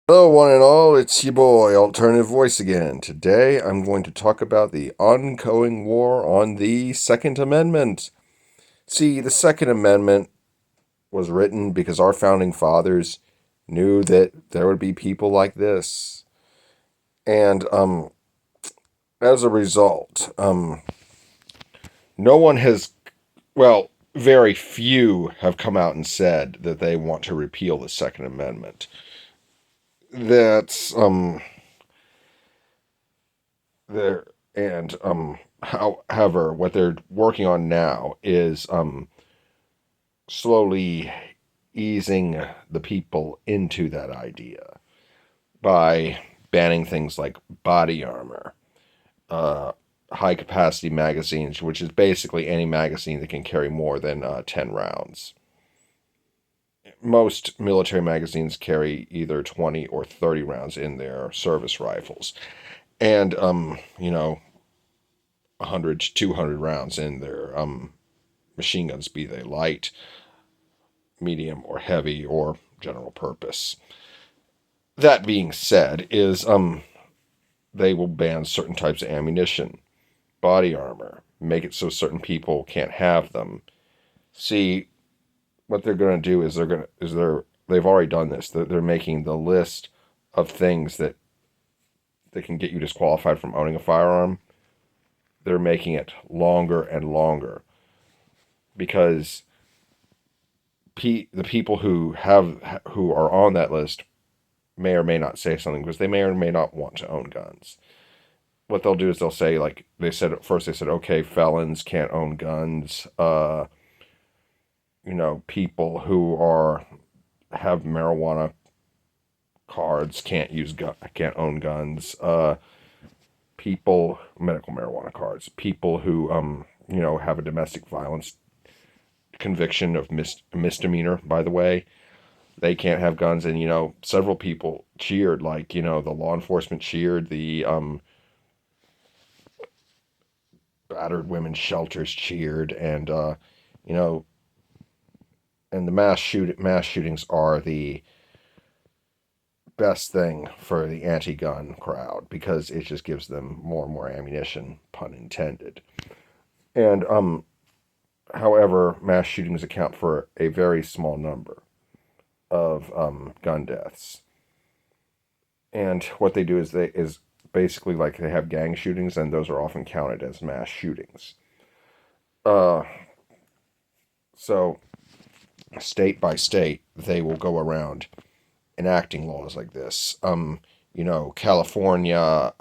Hello, one and all. It's your boy, Alternative Voice again. Today, I'm going to talk about the ongoing war on the Second Amendment. See, the Second Amendment was written because our founding fathers knew that there would be people like this. And as a result, no one has, well, very few have come out and said that they want to repeal the Second Amendment. That's there and however, what they're working on now is slowly easing the people into that idea by banning things like body armor, uh, high capacity magazines, which is basically any magazine that can carry more than 10 rounds. Most military magazines carry either 20 or 30 rounds in their service rifles. And, 100 to 200 rounds in their machine guns, be they light, medium, or heavy, or general purpose. That being said, is they will ban certain types of ammunition, body armor, make it so certain people can't have them. See, what they're going to do is they've already done this. They're making the list of things that can get you disqualified from owning a firearm. They're making it longer and longer because the people who are on that list may or may not say something because they may or may not want to own guns. What they'll do is they'll say, like they said at first, they said, okay, felons can't own guns. People who are have marijuana cards can't own guns. People medical marijuana cards. People who have a domestic violence conviction of misdemeanor, by the way, they can't have guns. And several people cheered, like the law enforcement cheered, the battered women's shelters cheered, and you know and the mass shootings are the best thing for the anti-gun crowd because it just gives them more and more ammunition, pun intended. And however, mass shootings account for a very small number of gun deaths. And what they do is basically like they have gang shootings, and those are often counted as mass shootings. Uh, so state by state, they will go around enacting laws like this. California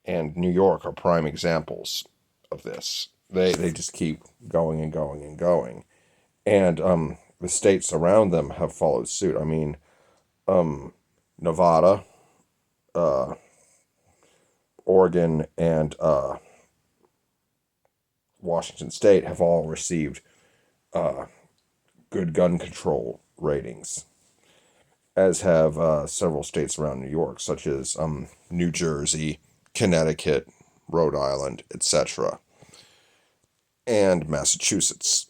and New York are prime examples of this. They just keep going and going and going, and the states around them have followed suit. I mean, Nevada, uh, Oregon, and Washington State have all received uh, good gun control ratings, as have several states around New York, such as New Jersey, Connecticut, Rhode Island, etc., and Massachusetts.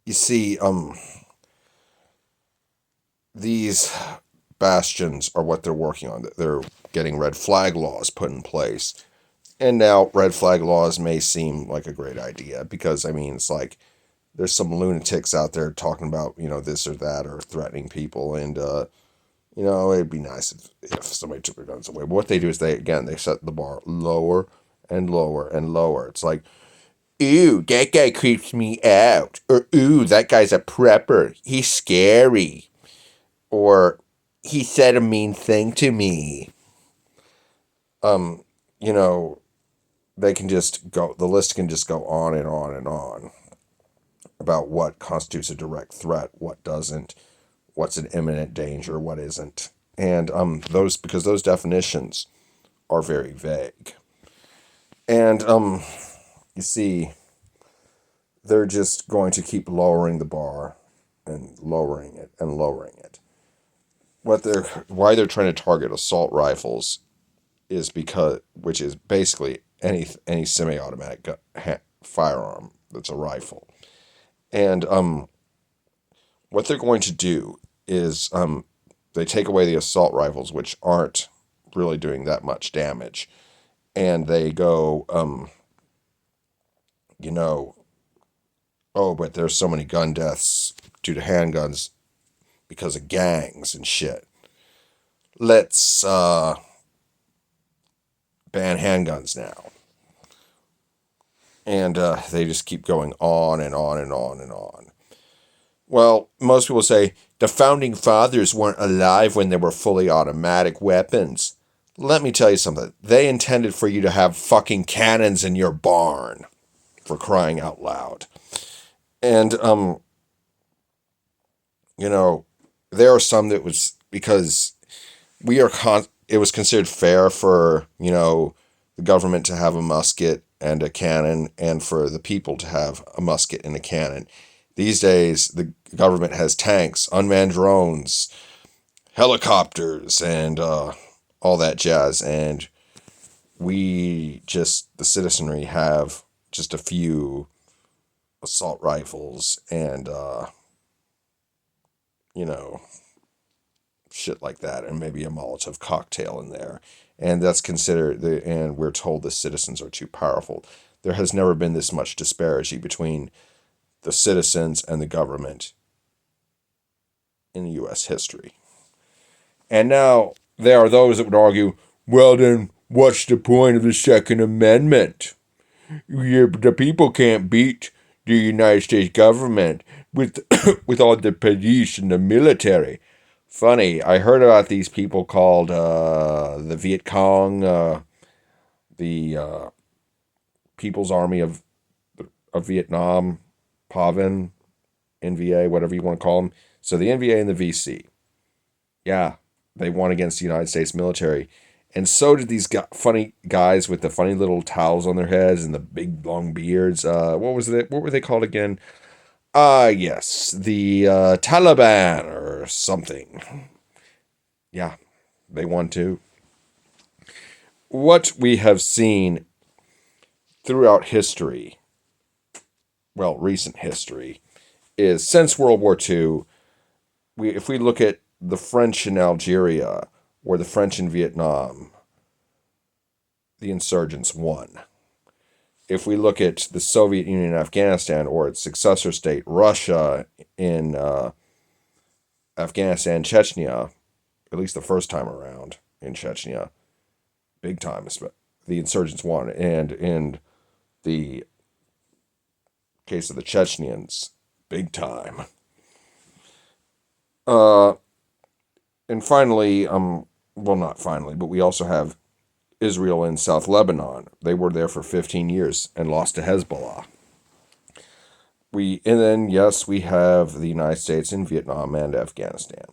You see, these bastions are what they're working on. They're getting red flag laws put in place. And now red flag laws may seem like a great idea because, I mean, it's like there's some lunatics out there talking about, this or that or threatening people. And, it'd be nice if somebody took their guns away. But what they do is they set the bar lower and lower and lower. It's like, ooh, that guy creeps me out. Or, ooh, that guy's a prepper. He's scary. Or, he said a mean thing to me. Um, you know, the list can just go on and on and on about what constitutes a direct threat, what doesn't, what's an imminent danger, what isn't. And because those definitions are very vague. And you see, they're just going to keep lowering the bar and lowering it and lowering it. Why they're trying to target assault rifles is because, which is basically any semi-automatic firearm that's a rifle. And what they're going to do is they take away the assault rifles, which aren't really doing that much damage, and they go, you know, oh, but there's so many gun deaths due to handguns because of gangs and shit. Let's ban handguns now. And they just keep going on and on and on and on. Well, most people say the founding fathers weren't alive when there were fully automatic weapons. Let me tell you something. They intended for you to have fucking cannons in your barn, for crying out loud. And, you know, there are some that was because it was considered fair for, you know, the government to have a musket and a cannon, and for the people to have a musket and a cannon. These days, the government has tanks, unmanned drones, helicopters, and all that jazz. And the citizenry, have just a few assault rifles and, you know, shit like that, and maybe a Molotov cocktail in there. And that's considered, and we're told the citizens are too powerful. There has never been this much disparity between the citizens and the government in U.S. history. And now there are those that would argue, well then, what's the point of the Second Amendment? The people can't beat the United States government with with all the police and the military. Funny, I heard about these people called the Viet Cong, the People's Army of Vietnam, PAVN, NVA, whatever you want to call them. So the NVA and the VC, yeah, they won against the United States military. And so did these funny guys with the funny little towels on their heads and the big long beards. What was it? What were they called again? Yes, the Taliban or something. Yeah, they won too. What we have seen throughout history, well, recent history, is since World War II, if we look at the French in Algeria or the French in Vietnam, the insurgents won. If we look at the Soviet Union in Afghanistan or its successor state, Russia in Afghanistan, Chechnya, at least the first time around in Chechnya, big time, the insurgents won. And in the case of the Chechens, big time. And finally, well, not finally, but we also have Israel and South Lebanon. They were there for 15 years and lost to Hezbollah. And then, yes, we have the United States in Vietnam and Afghanistan.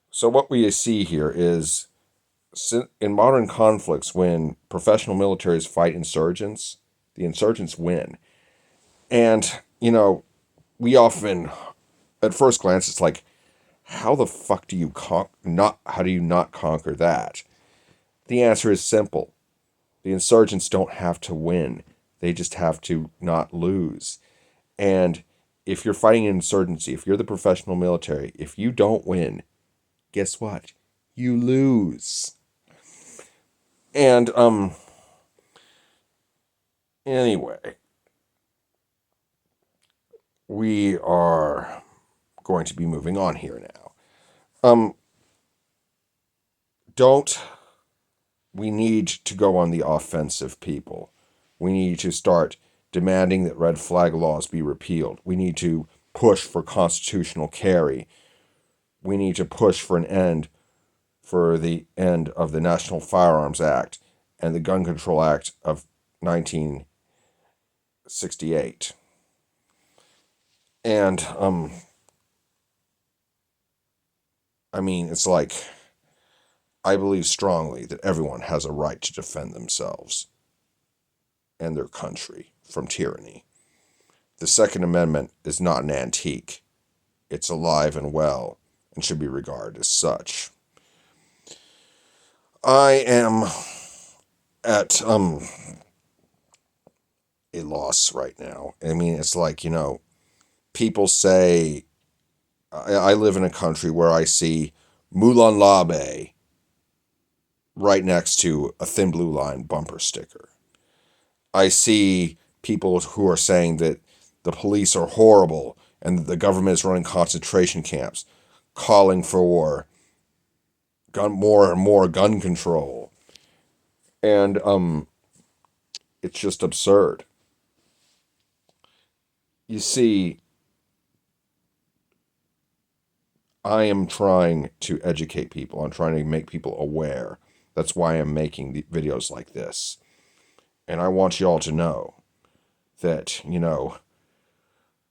So what we see here is, in modern conflicts, when professional militaries fight insurgents, the insurgents win. And, you know, we often, at first glance, it's like, how the fuck do you how do you not conquer that? The answer is simple. The insurgents don't have to win. They just have to not lose. And if you're fighting an insurgency, if you're the professional military, if you don't win, guess what? You lose. And, anyway, we are going to be moving on here now. We need to go on the offensive, people. We need to start demanding that red flag laws be repealed. We need to push for constitutional carry. We need to push for the end of the National Firearms Act and the Gun Control Act of 1968. And, I mean, it's like, I believe strongly that everyone has a right to defend themselves and their country from tyranny. The Second Amendment is not an antique. It's alive and well and should be regarded as such. I am at a loss right now. I mean, it's like, you know, people say, I live in a country where I see Mulan Labe right next to a Thin Blue Line bumper sticker. I see people who are saying that the police are horrible and that the government is running concentration camps, calling for more and more gun control. And it's just absurd. You see, I am trying to educate people. I'm trying to make people aware. That's why I'm making the videos like this. And I want y'all to know that,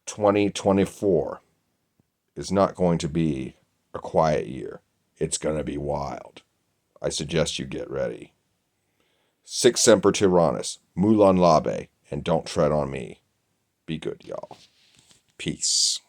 2024 is not going to be a quiet year. It's going to be wild. I suggest you get ready. Sic Semper Tyrannis, Mulan Labe, and don't tread on me. Be good, y'all. Peace.